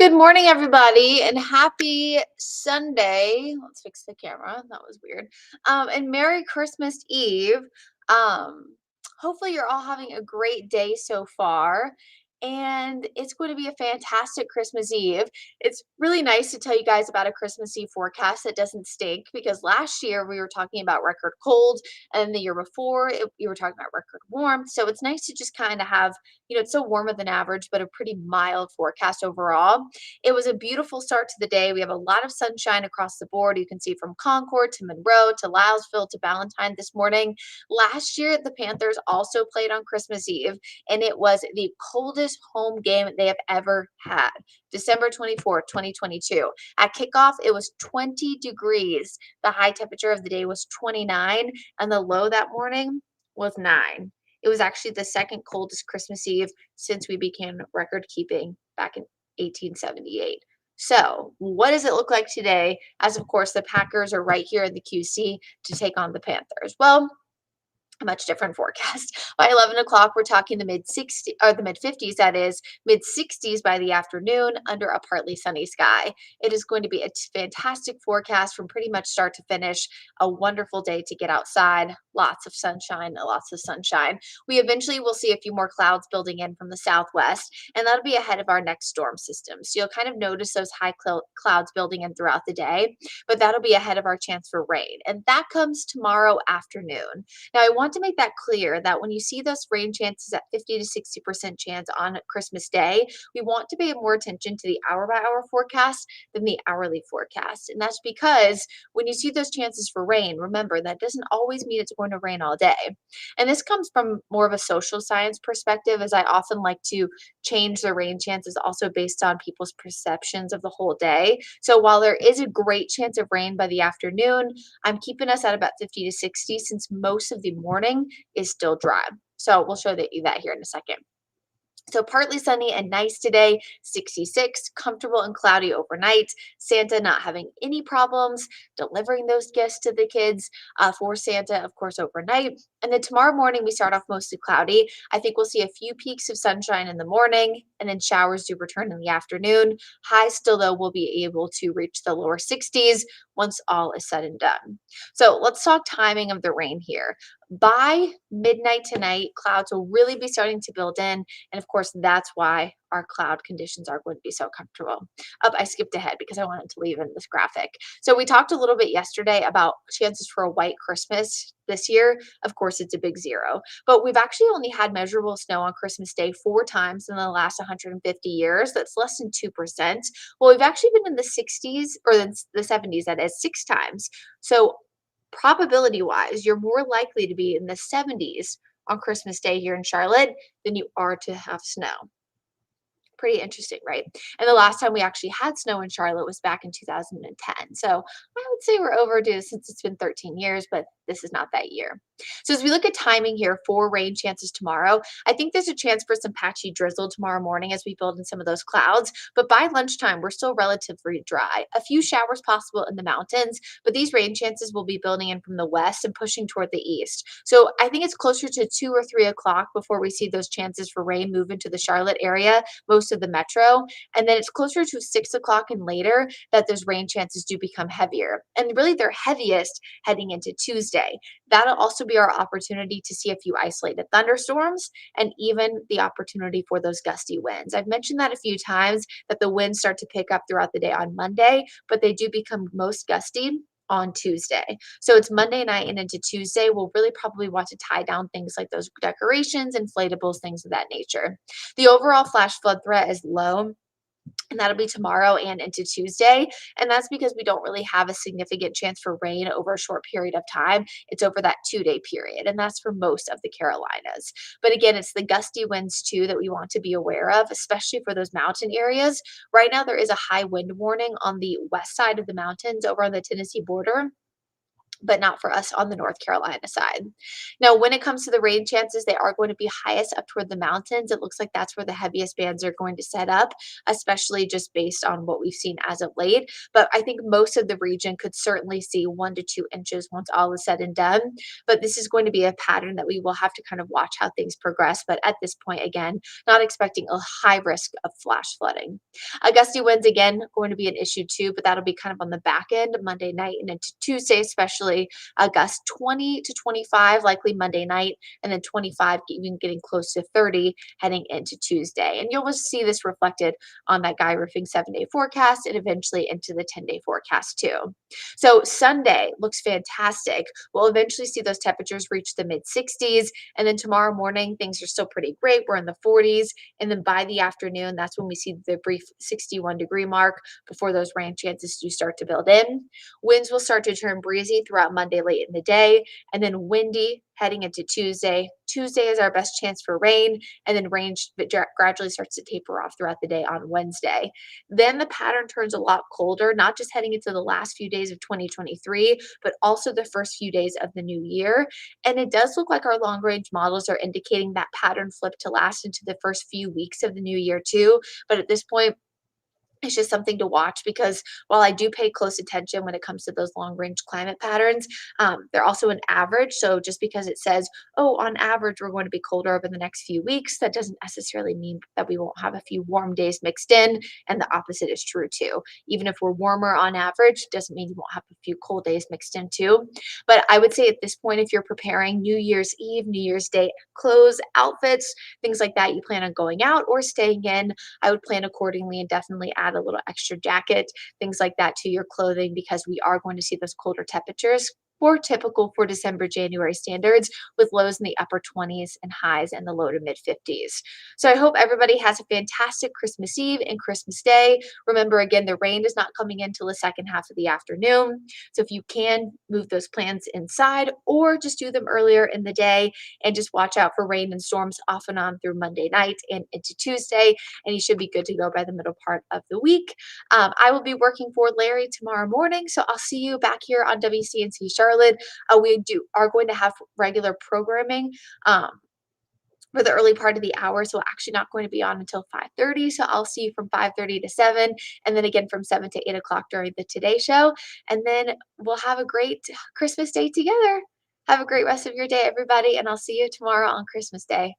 Good morning, everybody, and happy Sunday. Let's fix the camera. That was weird. And Merry Christmas Eve. Um, Hopefully, you're all having a great day so far. And it's going to be a fantastic Christmas Eve. It's really nice to tell you guys about a Christmas Eve forecast that doesn't stink because last year we were talking about record cold, and the year before we were talking about record warm. So it's nice to just kind of have, it's so warmer than average, but a pretty mild forecast overall. It was a beautiful start to the day. We have a lot of sunshine across the board. You can see from Concord to Monroe to Lylesville to Ballantyne this morning. Last year, the Panthers also played on Christmas Eve, and it was the coldest home game they have ever had. December 24th, 2022. At kickoff, it was 20 degrees. The high temperature of the day was 29, and the low that morning was 9. It was actually the second coldest Christmas Eve since we began record keeping back in 1878. So, what does it look like today? As of course, the Packers are right here in the QC to take on the Panthers. Well, a much different forecast. By 11 o'clock, we're talking the mid 60s or the mid 50s, that is, mid 60s by the afternoon under a partly sunny sky. It is going to be a fantastic forecast from pretty much start to finish. A wonderful day to get outside. Lots of sunshine, lots of sunshine. We eventually will see a few more clouds building in from the southwest, and that'll be ahead of our next storm system. So you'll kind of notice those high clouds building in throughout the day, but that'll be ahead of our chance for rain. And that comes tomorrow afternoon. Now, I want to make that clear that when you see those rain chances at 50 to 60% chance on Christmas Day, we want to pay more attention to the hour by hour forecast than the hourly forecast. And that's because when you see those chances for rain, remember that doesn't always mean it's going to rain all day. And this comes from more of a social science perspective, as I often like to change the rain chances also based on people's perceptions of the whole day. So while there is a great chance of rain by the afternoon, I'm keeping us at about 50 to 60 since most of the morning is still dry. So we'll show you that here in a second. So partly sunny and nice today, 66, comfortable and cloudy overnight. Santa not having any problems delivering those gifts to the kids for Santa, of course, overnight. And then tomorrow morning, we start off mostly cloudy. I think we'll see a few peaks of sunshine in the morning, and then showers do return in the afternoon. Highs still, though, will be able to reach the lower 60s once all is said and done. So let's talk timing of the rain here. By midnight tonight, clouds will really be starting to build in. And of course, that's why our cloud conditions are going to be so comfortable. I skipped ahead because I wanted to leave in this graphic. So we talked a little bit yesterday about chances for a white Christmas this year. Of course, it's a big zero. But we've actually only had measurable snow on Christmas Day 4 times in the last 150 years. That's less than 2%. Well, we've actually been in the 60s or the 70s, that is 6 times. So probability wise, you're more likely to be in the 70s on Christmas Day here in Charlotte than you are to have snow. Pretty interesting, right? And the last time we actually had snow in Charlotte was back in 2010. So I would say we're overdue since it's been 13 years, but this is not that year. So as we look at timing here for rain chances tomorrow, I think there's a chance for some patchy drizzle tomorrow morning as we build in some of those clouds. But by lunchtime, we're still relatively dry. A few showers possible in the mountains, but these rain chances will be building in from the west and pushing toward the east. So I think it's closer to 2 or 3 o'clock before we see those chances for rain move into the Charlotte area, most of the metro. And then it's closer to 6 o'clock and later that those rain chances do become heavier. And really, they're heaviest heading into Tuesday. That'll also be our opportunity to see a few isolated thunderstorms and even the opportunity for those gusty winds. I've mentioned that a few times that the winds start to pick up throughout the day on Monday, but they do become most gusty on Tuesday. So it's Monday night and into Tuesday. We'll really probably want to tie down things like those decorations, inflatables, things of that nature. The overall flash flood threat is low, and that'll be tomorrow and into Tuesday. And that's because we don't really have a significant chance for rain over a short period of time. It's over that 2-day period, and that's for most of the Carolinas. But again, it's the gusty winds too that we want to be aware of, especially for those mountain areas. Right now, there is a high wind warning on the west side of the mountains over on the Tennessee border. but not for us on the North Carolina side. Now, when it comes to the rain chances, they are going to be highest up toward the mountains. It looks like that's where the heaviest bands are going to set up, especially just based on what we've seen as of late. But I think most of the region could certainly see 1 to 2 inches once all is said and done. But this is going to be a pattern that we will have to kind of watch how things progress. But at this point, again, not expecting a high risk of flash flooding. Gusty winds, again, going to be an issue too, but that'll be kind of on the back end Monday night and into Tuesday, especially gusts 20 to 25, likely Monday night, and then 25, even getting close to 30 heading into Tuesday. And you'll see this reflected on that Guy Roofing 7-day forecast and eventually into the 10-day forecast too. So Sunday looks fantastic. We'll eventually see those temperatures reach the mid 60s. And then tomorrow morning, things are still pretty great. We're in the 40s. And then by the afternoon, that's when we see the brief 61-degree mark before those rain chances do start to build in. Winds will start to turn breezy throughout Monday late in the day, and then windy heading into Tuesday. Tuesday is our best chance for rain, and then rain gradually starts to taper off throughout the day on Wednesday. Then the pattern turns a lot colder, not just heading into the last few days of 2023, but also the first few days of the new year. And it does look like our long range models are indicating that pattern flip to last into the first few weeks of the new year, too. But at this point, it's just something to watch because while I do pay close attention when it comes to those long range climate patterns, they're also an average. So just because it says, oh, on average, we're going to be colder over the next few weeks, that doesn't necessarily mean that we won't have a few warm days mixed in. And the opposite is true too. Even if we're warmer on average, doesn't mean you won't have a few cold days mixed in too. But I would say at this point, if you're preparing New Year's Eve, New Year's Day clothes, outfits, things like that, you plan on going out or staying in, I would plan accordingly and definitely add a little extra jacket, things like that to your clothing because we are going to see those colder temperatures. More typical for December, January standards with lows in the upper 20s and highs in the low to mid 50s. So I hope everybody has a fantastic Christmas Eve and Christmas Day. Remember, again, the rain is not coming in till the second half of the afternoon. So if you can move those plans inside or just do them earlier in the day and just watch out for rain and storms off and on through Monday night and into Tuesday, and you should be good to go by the middle part of the week. I will be working for Larry tomorrow morning, so I'll see you back here on WCNC Charlotte. We are going to have regular programming. For the early part of the hour, so actually not going to be on until 5:30. So I'll see you from 5:30 to 7, and then again from 7 to 8 o'clock during the Today Show. And then we'll have a great Christmas day together. Have a great rest of your day, everybody, and I'll see you tomorrow on Christmas Day.